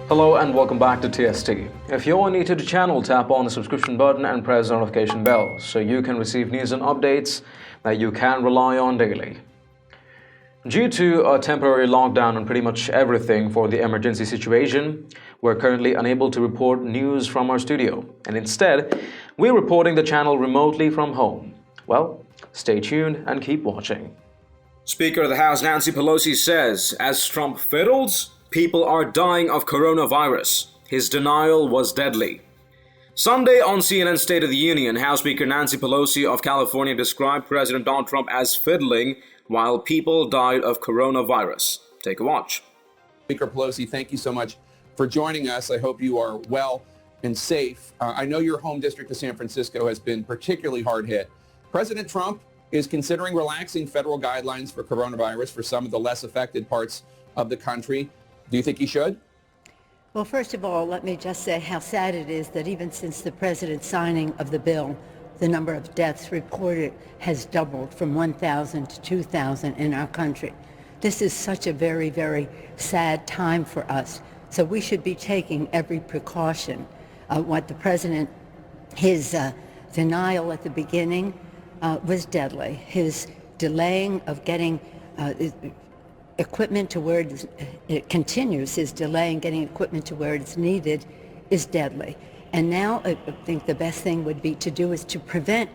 Hello and welcome back to TST. If you're new to the channel, tap on the subscription button and press the notification bell so you can receive news and updates that you can rely on daily. Due to a temporary lockdown on pretty much everything for the emergency situation, we're currently unable to report news from our studio, and instead, we're reporting the channel remotely from home. Well, stay tuned and keep watching. Speaker of the House Nancy Pelosi says, as Trump fiddles, people are dying of coronavirus. His denial was deadly. Sunday on CNN State of the Union, House Speaker Nancy Pelosi of California described President Donald Trump as fiddling while people died of coronavirus. Take a watch. Speaker Pelosi, thank you so much for joining us. I hope you are well and safe. I know your home district of San Francisco has been particularly hard hit. President Trump is considering relaxing federal guidelines for coronavirus for some of the less affected parts of the country. Do you think he should? Well, first of all, let me just say how sad it is that even since the president's signing of the bill, the number of deaths reported has doubled from 1,000 to 2,000 in our country. This is such a very, very sad time for us. So we should be taking every precaution. What the president, his denial at the beginning was deadly. His delaying of getting equipment to where it continues, his delay in getting equipment to where it's needed is deadly. And now I think the best thing would be to do is to prevent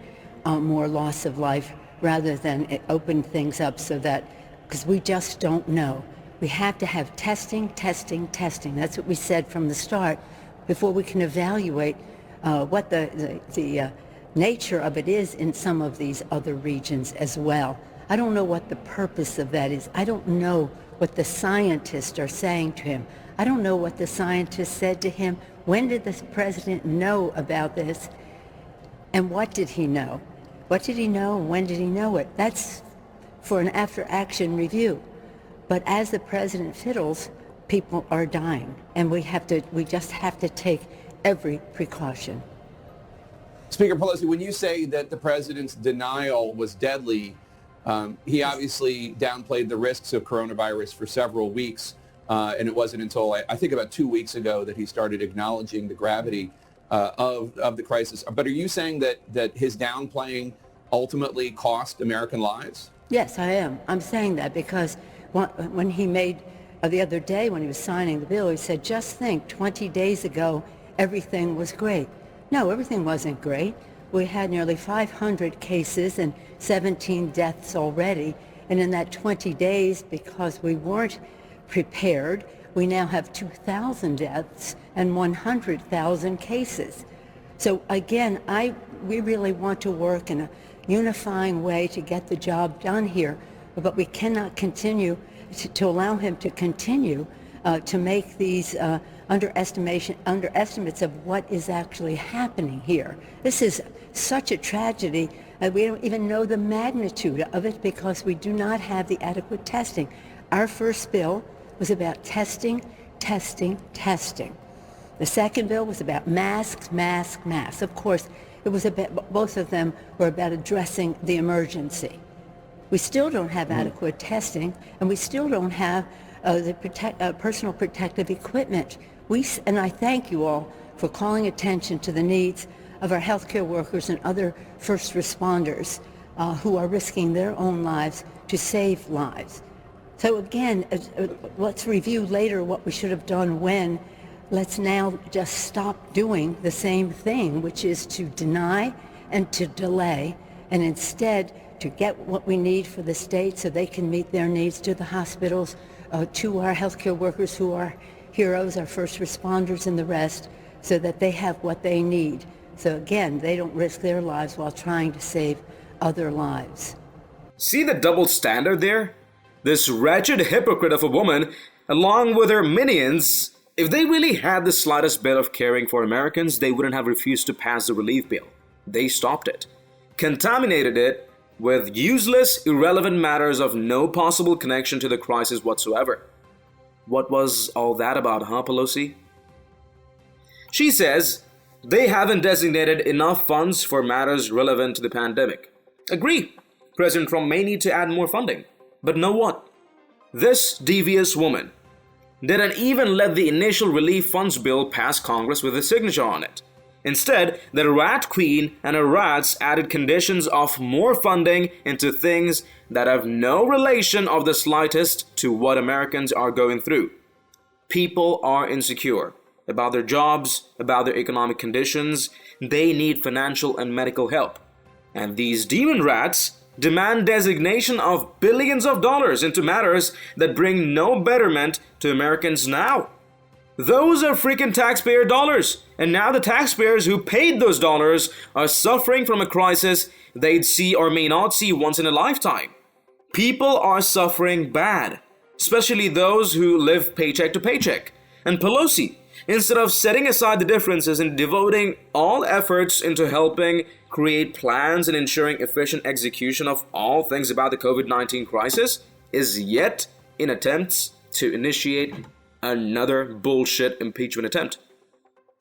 more loss of life rather than open things up so that, because we just don't know. We have to have testing, testing, testing. That's what we said from the start before we can evaluate what the nature of it is in some of these other regions as well. I don't know what the purpose of that is. I don't know what the scientists are saying to him. I don't know what the scientists said to him. When did the president know about this? And what did he know? What did he know and when did he know it? That's for an after-action review. But as the president fiddles, people are dying. And we just have to take every precaution. Speaker Pelosi, when you say that the president's denial was deadly, he obviously downplayed the risks of coronavirus for several weeks, and it wasn't until I think about 2 weeks ago that he started acknowledging the gravity of the crisis. But are you saying that his downplaying ultimately cost American lives? Yes, I am. I'm saying that because when he made, the other day when he was signing the bill, he said, just think, 20 days ago, everything was great. No, everything wasn't great. We had nearly 500 cases and 17 deaths already. And in that 20 days, because we weren't prepared, we now have 2,000 deaths and 100,000 cases. So again, we really want to work in a unifying way to get the job done here, but we cannot continue to allow him to continue to make these underestimates of what is actually happening here. This is such a tragedy. We don't even know the magnitude of it because we do not have the adequate testing. Our first bill was about testing, testing, testing. The second bill was about masks, masks, masks. Of course, it was about, both of them were about addressing the emergency. We still don't have adequate testing, and we still don't have the personal protective equipment. And I thank you all for calling attention to the needs of our healthcare workers and other first responders who are risking their own lives to save lives. So again, let's review later what we should have done when. Let's now just stop doing the same thing, which is to deny and to delay, and instead to get what we need for the state so they can meet their needs, to the hospitals, to our healthcare workers who are heroes, our first responders and the rest, so that they have what they need. So again, they don't risk their lives while trying to save other lives. See the double standard there? This wretched hypocrite of a woman, along with her minions, if they really had the slightest bit of caring for Americans, they wouldn't have refused to pass the relief bill. They stopped it, contaminated it with useless, irrelevant matters of no possible connection to the crisis whatsoever. What was all that about, huh, Pelosi? She says they haven't designated enough funds for matters relevant to the pandemic. Agree, President Trump may need to add more funding. But know what? This devious woman didn't even let the initial relief funds bill pass Congress with a signature on it. Instead, the rat queen and her rats added conditions of more funding into things that have no relation of the slightest to what Americans are going through. People are insecure about their jobs, about their economic conditions. They need financial and medical help. And these demon rats demand designation of billions of dollars into matters that bring no betterment to Americans now. Those are freaking taxpayer dollars, and now the taxpayers who paid those dollars are suffering from a crisis they'd see or may not see once in a lifetime. People are suffering bad, especially those who live paycheck to paycheck. And Pelosi, instead of setting aside the differences and devoting all efforts into helping create plans and ensuring efficient execution of all things about the COVID-19 crisis, is yet in attempts to initiate another bullshit impeachment attempt.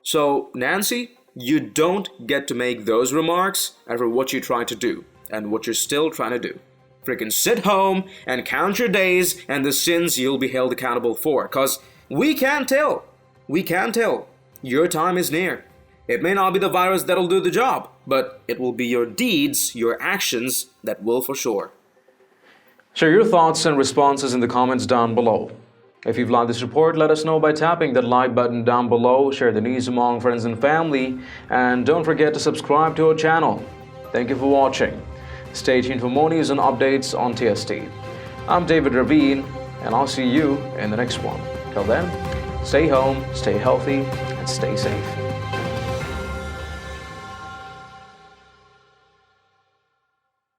So, Nancy, you don't get to make those remarks over what you try to do and what you're still trying to do. Freaking sit home and count your days and the sins you'll be held accountable for. Because we can't tell. We can't tell. Your time is near. It may not be the virus that'll do the job, but it will be your deeds, your actions that will for sure. Share your thoughts and responses in the comments down below. If you've liked this report, let us know by tapping that like button down below, share the news among friends and family, and don't forget to subscribe to our channel. Thank you for watching. Stay tuned for more news and updates on TST. I'm David Ravine, and I'll see you in the next one. Till then, stay home, stay healthy, and stay safe.